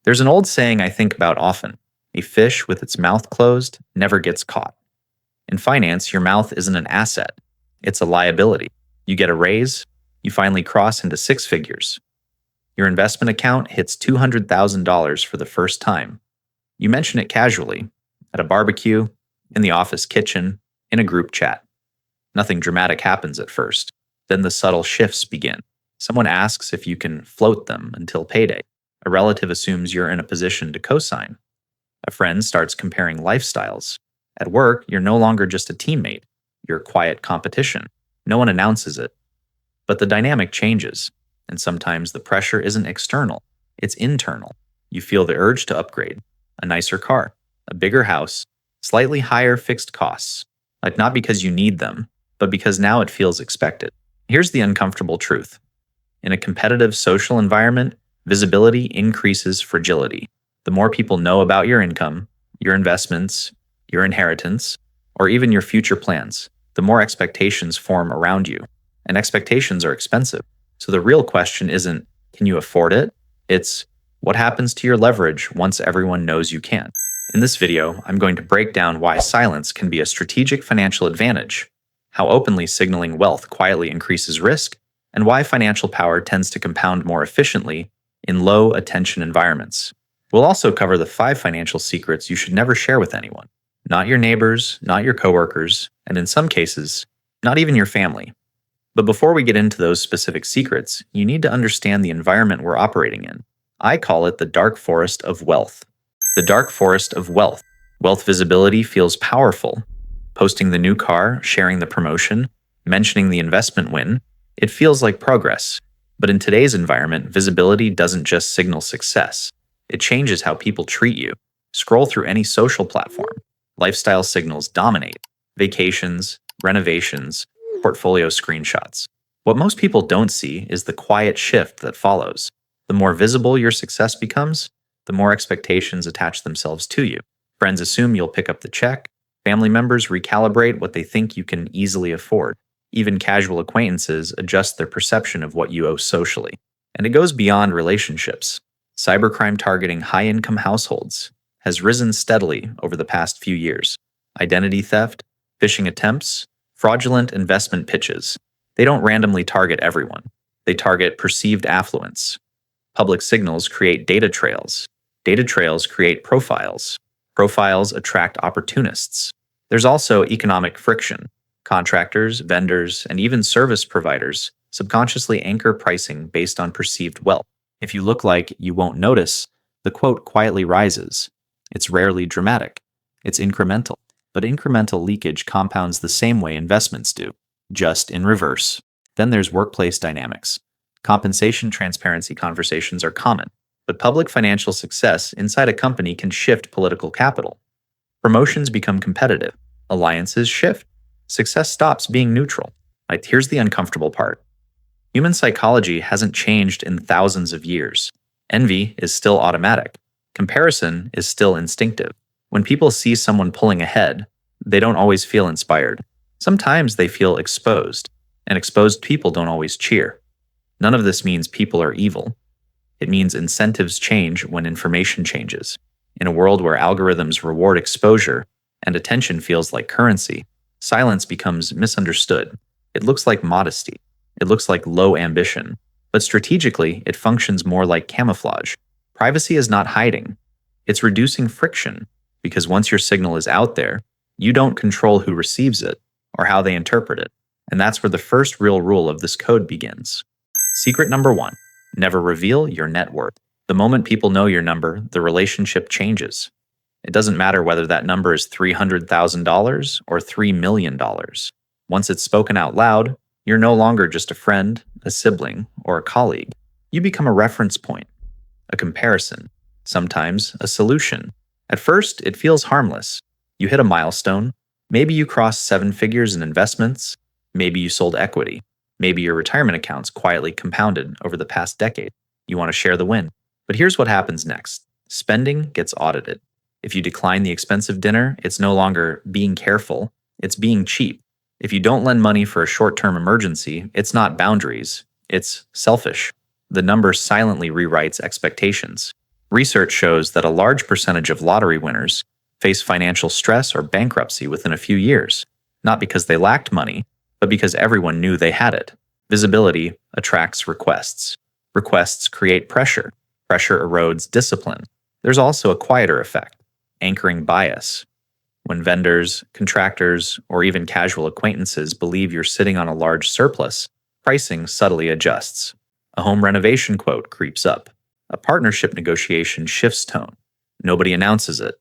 There's an old saying I think about often: a fish with its mouth closed never gets caught. In finance, your mouth isn't an asset, it's a liability. You get a raise, you finally cross into six figures. Your investment account hits $200,000 for the first time. You mention it casually, at a barbecue, in the office kitchen, in a group chat. Nothing dramatic happens at first. Then the subtle shifts begin. Someone asks if you can float them until payday. A relative assumes you're in a position to co-sign. A friend starts comparing lifestyles. At work, you're no longer just a teammate. You're quiet competition. No one announces it. But the dynamic changes, and sometimes the pressure isn't external, it's internal. You feel the urge to upgrade. A nicer car, a bigger house, slightly higher fixed costs. Like not because you need them, but because now it feels expected. Here's the uncomfortable truth. In a competitive social environment, visibility increases fragility. The more people know about your income, your investments, your inheritance, or even your future plans, the more expectations form around you. And expectations are expensive. So the real question isn't, can you afford it? It's, what happens to your leverage once everyone knows you can? In this video, I'm going to break down why silence can be a strategic financial advantage, how openly signaling wealth quietly increases risk, and why financial power tends to compound more efficiently in low-attention environments. We'll also cover the 5 financial secrets you should never share with anyone. Not your neighbors, not your coworkers, and in some cases, not even your family. But before we get into those specific secrets, you need to understand the environment we're operating in. I call it the dark forest of wealth. The dark forest of wealth. Wealth visibility feels powerful. Posting the new car, sharing the promotion, mentioning the investment win, it feels like progress. But in today's environment, visibility doesn't just signal success. It changes how people treat you. Scroll through any social platform. Lifestyle signals dominate. Vacations, renovations, portfolio screenshots. What most people don't see is the quiet shift that follows. The more visible your success becomes, the more expectations attach themselves to you. Friends assume you'll pick up the check. Family members recalibrate what they think you can easily afford. Even casual acquaintances adjust their perception of what you owe socially. And it goes beyond relationships. Cybercrime targeting high-income households has risen steadily over the past few years. Identity theft, phishing attempts, fraudulent investment pitches. They don't randomly target everyone. They target perceived affluence. Public signals create data trails. Data trails create profiles. Profiles attract opportunists. There's also economic friction. Contractors, vendors, and even service providers subconsciously anchor pricing based on perceived wealth. If you look like you won't notice, the quote quietly rises. It's rarely dramatic. It's incremental. But incremental leakage compounds the same way investments do, just in reverse. Then there's workplace dynamics. Compensation transparency conversations are common, but public financial success inside a company can shift political capital. Promotions become competitive. Alliances shift. Success stops being neutral. Here's the uncomfortable part. Human psychology hasn't changed in thousands of years. Envy is still automatic. Comparison is still instinctive. When people see someone pulling ahead, they don't always feel inspired. Sometimes they feel exposed, and exposed people don't always cheer. None of this means people are evil. It means incentives change when information changes. In a world where algorithms reward exposure and attention feels like currency, silence becomes misunderstood. It looks like modesty. It looks like low ambition. But strategically, it functions more like camouflage. Privacy is not hiding. It's reducing friction, because once your signal is out there, you don't control who receives it or how they interpret it. And that's where the first real rule of this code begins. Secret number 1, never reveal your net worth. The moment people know your number, the relationship changes. It doesn't matter whether that number is $300,000 or $3 million. Once it's spoken out loud, you're no longer just a friend, a sibling, or a colleague. You become a reference point, a comparison, sometimes a solution. At first, it feels harmless. You hit a milestone. Maybe you crossed 7 figures in investments. Maybe you sold equity. Maybe your retirement accounts quietly compounded over the past decade. You want to share the win. But here's what happens next. Spending gets audited. If you decline the expensive dinner, it's no longer being careful, it's being cheap. If you don't lend money for a short-term emergency, it's not boundaries, it's selfish. The number silently rewrites expectations. Research shows that a large percentage of lottery winners face financial stress or bankruptcy within a few years, not because they lacked money, but because everyone knew they had it. Visibility attracts requests. Requests create pressure. Pressure erodes discipline. There's also a quieter effect, anchoring bias. When vendors, contractors, or even casual acquaintances believe you're sitting on a large surplus, pricing subtly adjusts. A home renovation quote creeps up. A partnership negotiation shifts tone. Nobody announces it,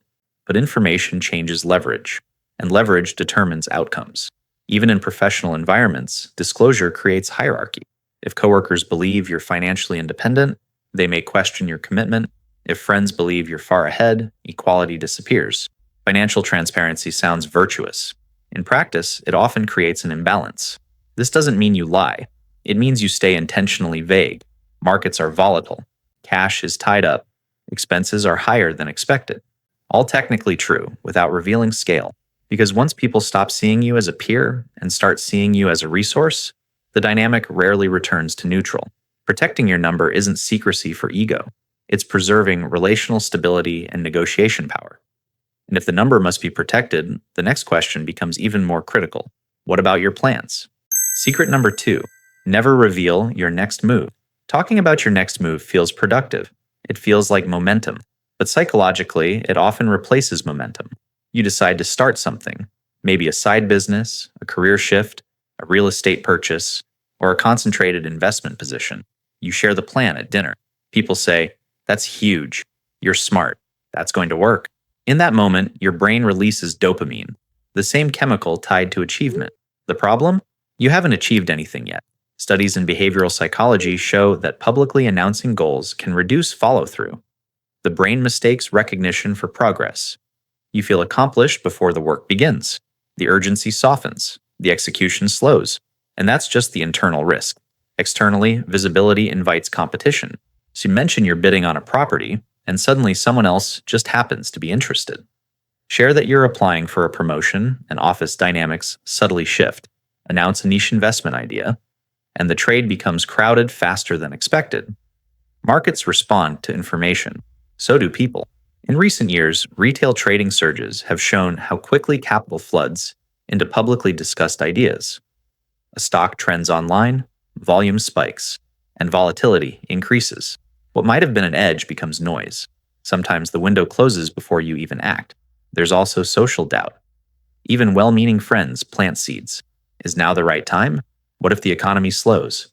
but information changes leverage, and leverage determines outcomes. Even in professional environments, disclosure creates hierarchy. If coworkers believe you're financially independent, they may question your commitment. If friends believe you're far ahead, equality disappears. Financial transparency sounds virtuous. In practice, it often creates an imbalance. This doesn't mean you lie. It means you stay intentionally vague. Markets are volatile. Cash is tied up. Expenses are higher than expected. All technically true, without revealing scale. Because once people stop seeing you as a peer and start seeing you as a resource, the dynamic rarely returns to neutral. Protecting your number isn't secrecy for ego. It's preserving relational stability and negotiation power. And if the number must be protected, the next question becomes even more critical. What about your plans? Secret number 2, never reveal your next move. Talking about your next move feels productive. It feels like momentum. But psychologically, it often replaces momentum. You decide to start something, maybe a side business, a career shift, a real estate purchase, or a concentrated investment position. You share the plan at dinner. People say, "That's huge. You're smart. That's going to work." In that moment, your brain releases dopamine, the same chemical tied to achievement. The problem? You haven't achieved anything yet. Studies in behavioral psychology show that publicly announcing goals can reduce follow-through. The brain mistakes recognition for progress. You feel accomplished before the work begins. The urgency softens. The execution slows. And that's just the internal risk. Externally, visibility invites competition. So you mention you're bidding on a property, and suddenly someone else just happens to be interested. Share that you're applying for a promotion, and office dynamics subtly shift. Announce a niche investment idea, and the trade becomes crowded faster than expected. Markets respond to information. So do people. In recent years, retail trading surges have shown how quickly capital floods into publicly discussed ideas. A stock trends online, volume spikes, and volatility increases. What might have been an edge becomes noise. Sometimes the window closes before you even act. There's also social doubt. Even well-meaning friends plant seeds. Is now the right time? What if the economy slows?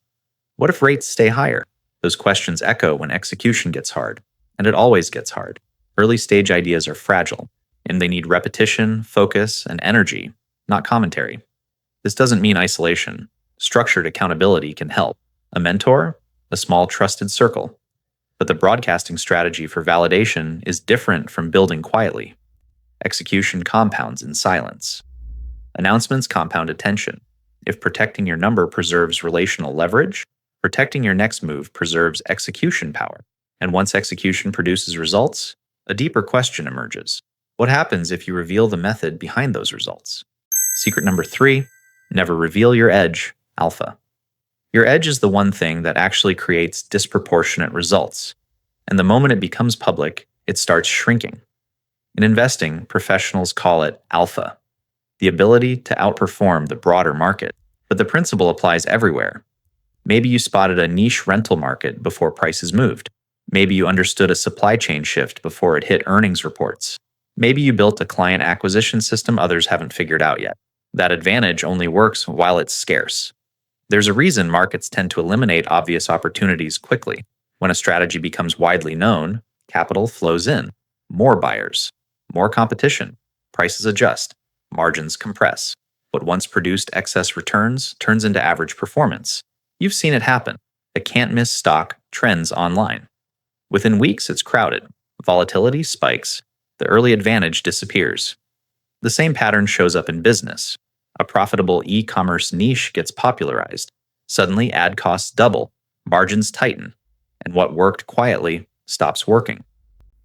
What if rates stay higher? Those questions echo when execution gets hard, and it always gets hard. Early-stage ideas are fragile, and they need repetition, focus, and energy, not commentary. This doesn't mean isolation. Structured accountability can help. A mentor, a small trusted circle. But the broadcasting strategy for validation is different from building quietly. Execution compounds in silence. Announcements compound attention. If protecting your number preserves relational leverage, protecting your next move preserves execution power. And once execution produces results, a deeper question emerges. What happens if you reveal the method behind those results? Secret number 3, never reveal your edge, alpha. Your edge is the one thing that actually creates disproportionate results. And the moment it becomes public, it starts shrinking. In investing, professionals call it alpha, the ability to outperform the broader market. But the principle applies everywhere. Maybe you spotted a niche rental market before prices moved. Maybe you understood a supply chain shift before it hit earnings reports. Maybe you built a client acquisition system others haven't figured out yet. That advantage only works while it's scarce. There's a reason markets tend to eliminate obvious opportunities quickly. When a strategy becomes widely known, capital flows in. More buyers, more competition, prices adjust, margins compress. What once produced excess returns turns into average performance. You've seen it happen. A can't-miss stock trends online. Within weeks, it's crowded. Volatility spikes. The early advantage disappears. The same pattern shows up in business. A profitable e-commerce niche gets popularized. Suddenly, ad costs double, margins tighten, and what worked quietly stops working.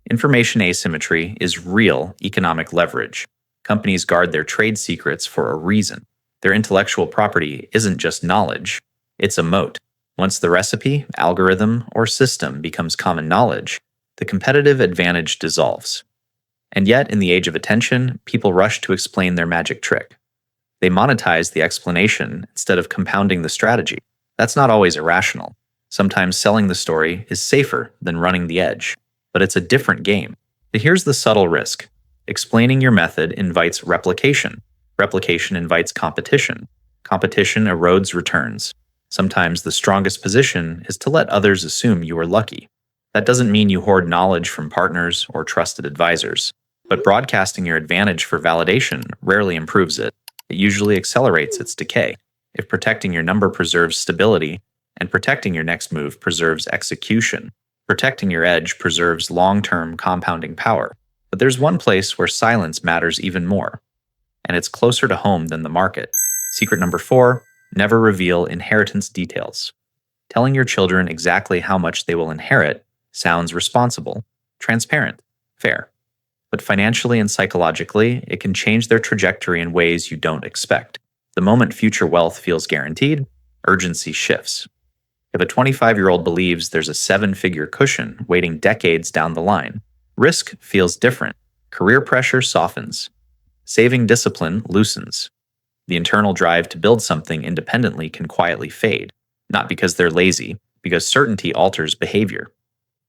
Information asymmetry is real economic leverage. Companies guard their trade secrets for a reason. Their intellectual property isn't just knowledge, it's a moat. Once the recipe, algorithm, or system becomes common knowledge, The competitive advantage dissolves. And yet, in the age of attention, people rush to explain their magic trick. They monetize the explanation instead of compounding the strategy. That's not always irrational. Sometimes selling the story is safer than running the edge, but it's a different game. But here's the subtle risk. Explaining your method invites replication. Replication invites competition. Competition erodes returns. Sometimes the strongest position is to let others assume you are lucky. That doesn't mean you hoard knowledge from partners or trusted advisors, but broadcasting your advantage for validation rarely improves it. It usually accelerates its decay. If protecting your number preserves stability, and protecting your next move preserves execution, protecting your edge preserves long-term compounding power. But there's one place where silence matters even more, and it's closer to home than the market. Secret number 4, never reveal inheritance details. Telling your children exactly how much they will inherit sounds responsible, transparent, fair. But financially and psychologically, it can change their trajectory in ways you don't expect. The moment future wealth feels guaranteed, urgency shifts. If a 25-year-old believes there's a 7-figure cushion waiting decades down the line, risk feels different. Career pressure softens. Saving discipline loosens. The internal drive to build something independently can quietly fade, not because they're lazy, because certainty alters behavior.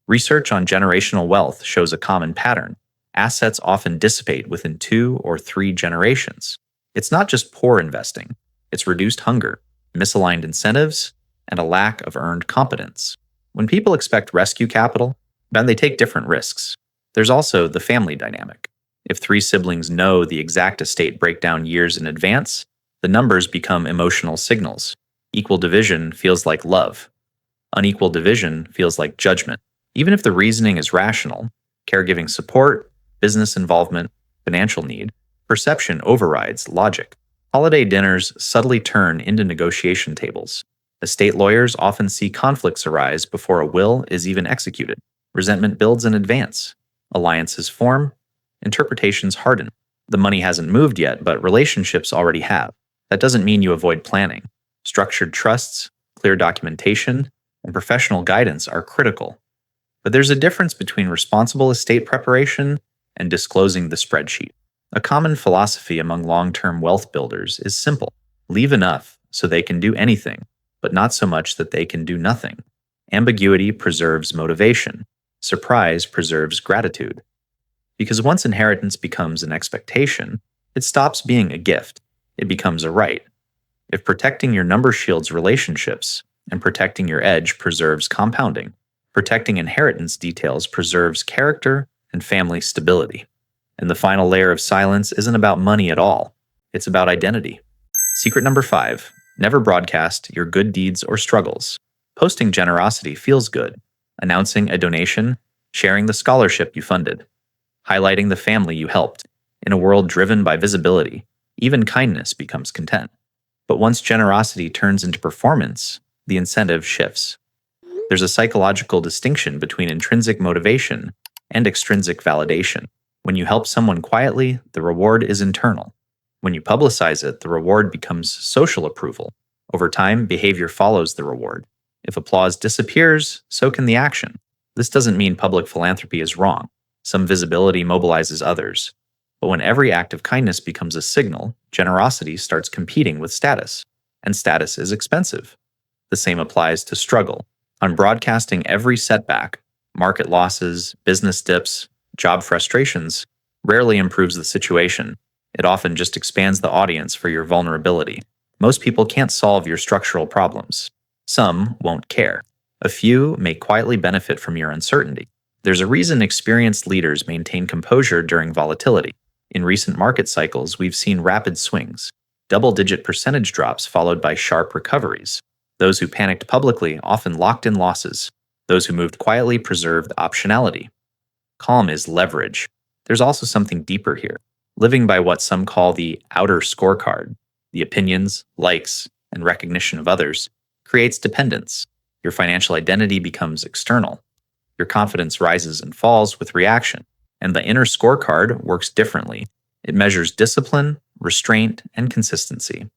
Research on generational wealth shows a common pattern. Assets often dissipate within 2 or 3 generations. It's not just poor investing, it's reduced hunger, misaligned incentives, and a lack of earned competence. When people expect rescue capital, then they take different risks. There's also the family dynamic. If 3 siblings know the exact estate breakdown years in advance, the numbers become emotional signals. Equal division feels like love. Unequal division feels like judgment. Even if the reasoning is rational, caregiving support, business involvement, financial need, perception overrides logic. Holiday dinners subtly turn into negotiation tables. Estate lawyers often see conflicts arise before a will is even executed. Resentment builds in advance. Alliances form. Interpretations harden. The money hasn't moved yet, but relationships already have. That doesn't mean you avoid planning. Structured trusts, clear documentation, and professional guidance are critical. But there's a difference between responsible estate preparation and disclosing the spreadsheet. A common philosophy among long-term wealth builders is simple. Leave enough so they can do anything, but not so much that they can do nothing. Ambiguity preserves motivation. Surprise preserves gratitude. Because once inheritance becomes an expectation, it stops being a gift. It becomes a right. If protecting your number shields relationships, and protecting your edge preserves compounding, protecting inheritance details preserves character and family stability. And the final layer of silence isn't about money at all. It's about identity. Secret number 5, never broadcast your good deeds or struggles. Posting generosity feels good. Announcing a donation, sharing the scholarship you funded, highlighting the family you helped. In a world driven by visibility, even kindness becomes content. But once generosity turns into performance, the incentive shifts. There's a psychological distinction between intrinsic motivation and extrinsic validation. When you help someone quietly, the reward is internal. When you publicize it, the reward becomes social approval. Over time, behavior follows the reward. If applause disappears, so can the action. This doesn't mean public philanthropy is wrong. Some visibility mobilizes others. But when every act of kindness becomes a signal, generosity starts competing with status. And status is expensive. The same applies to struggle. On broadcasting every setback, market losses, business dips, job frustrations, rarely improves the situation. It often just expands the audience for your vulnerability. Most people can't solve your structural problems. Some won't care. A few may quietly benefit from your uncertainty. There's a reason experienced leaders maintain composure during volatility. In recent market cycles, we've seen rapid swings, double-digit percentage drops followed by sharp recoveries. Those who panicked publicly often locked in losses. Those who moved quietly preserved optionality. Calm is leverage. There's also something deeper here. Living by what some call the outer scorecard, the opinions, likes, and recognition of others, creates dependence. Your financial identity becomes external. Your confidence rises and falls with reaction. And the inner scorecard works differently. It measures discipline, restraint, and consistency.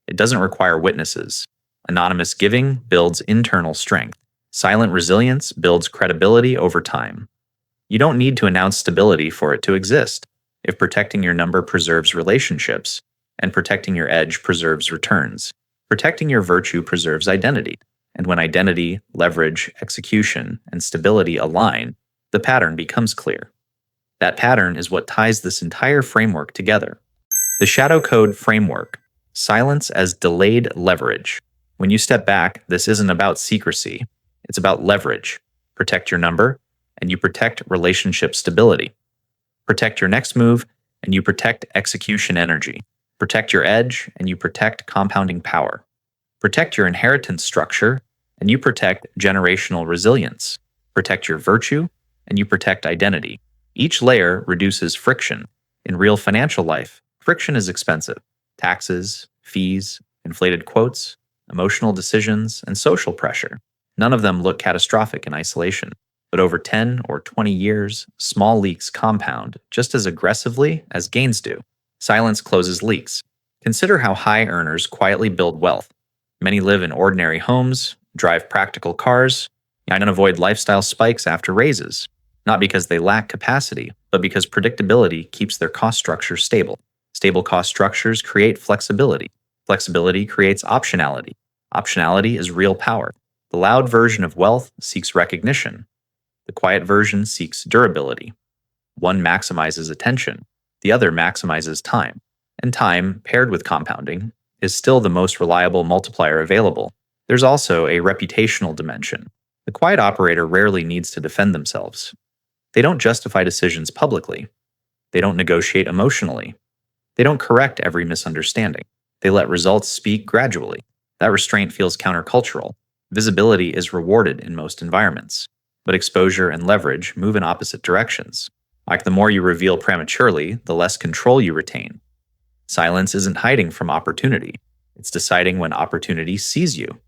It doesn't require witnesses. Anonymous giving builds internal strength. Silent resilience builds credibility over time. You don't need to announce stability for it to exist. If protecting your number preserves relationships, and protecting your edge preserves returns, protecting your virtue preserves identity. And when identity, leverage, execution, and stability align, the pattern becomes clear. That pattern is what ties this entire framework together. The Shadow Code framework: silence as delayed leverage. When you step back, this isn't about secrecy, it's about leverage. Protect your number, and you protect relationship stability. Protect your next move, and you protect execution energy. Protect your edge, and you protect compounding power. Protect your inheritance structure, and you protect generational resilience. Protect your virtue, and you protect identity. Each layer reduces friction. In real financial life, friction is expensive. Taxes, fees, inflated quotes, emotional decisions, and social pressure. None of them look catastrophic in isolation. But over 10 or 20 years, small leaks compound just as aggressively as gains do. Silence closes leaks. Consider how high earners quietly build wealth. Many live in ordinary homes, drive practical cars, and avoid lifestyle spikes after raises. Not because they lack capacity, but because predictability keeps their cost structure stable. Stable cost structures create flexibility. Flexibility creates optionality. Optionality is real power. The loud version of wealth seeks recognition. The quiet version seeks durability. One maximizes attention, the other maximizes time. And time, paired with compounding, is still the most reliable multiplier available. There's also a reputational dimension. The quiet operator rarely needs to defend themselves. They don't justify decisions publicly. They don't negotiate emotionally. They don't correct every misunderstanding. They let results speak gradually. That restraint feels countercultural. Visibility is rewarded in most environments. But exposure and leverage move in opposite directions. Like the more you reveal prematurely, the less control you retain. Silence isn't hiding from opportunity. It's deciding when opportunity sees you.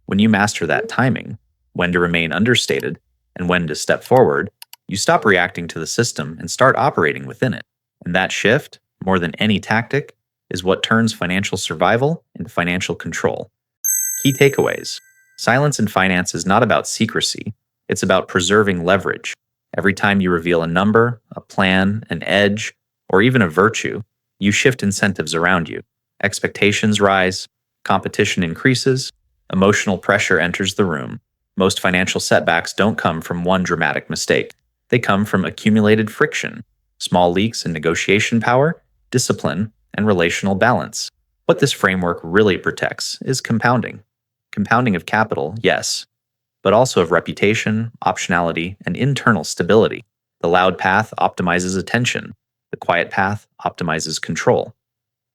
When you master that timing, when to remain understated, and when to step forward, you stop reacting to the system and start operating within it. And that shift, more than any tactic, is what turns financial survival into financial control. Key takeaways: silence in finance is not about secrecy. It's about preserving leverage. Every time you reveal a number, a plan, an edge, or even a virtue, you shift incentives around you. Expectations rise, competition increases, emotional pressure enters the room. Most financial setbacks don't come from one dramatic mistake. They come from accumulated friction, small leaks in negotiation power, discipline, and relational balance. What this framework really protects is compounding. Compounding of capital, yes, but also of reputation, optionality, and internal stability. The loud path optimizes attention. The quiet path optimizes control.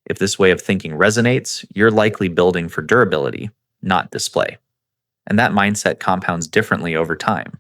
If this way of thinking resonates, you're likely building for durability, not display. And that mindset compounds differently over time.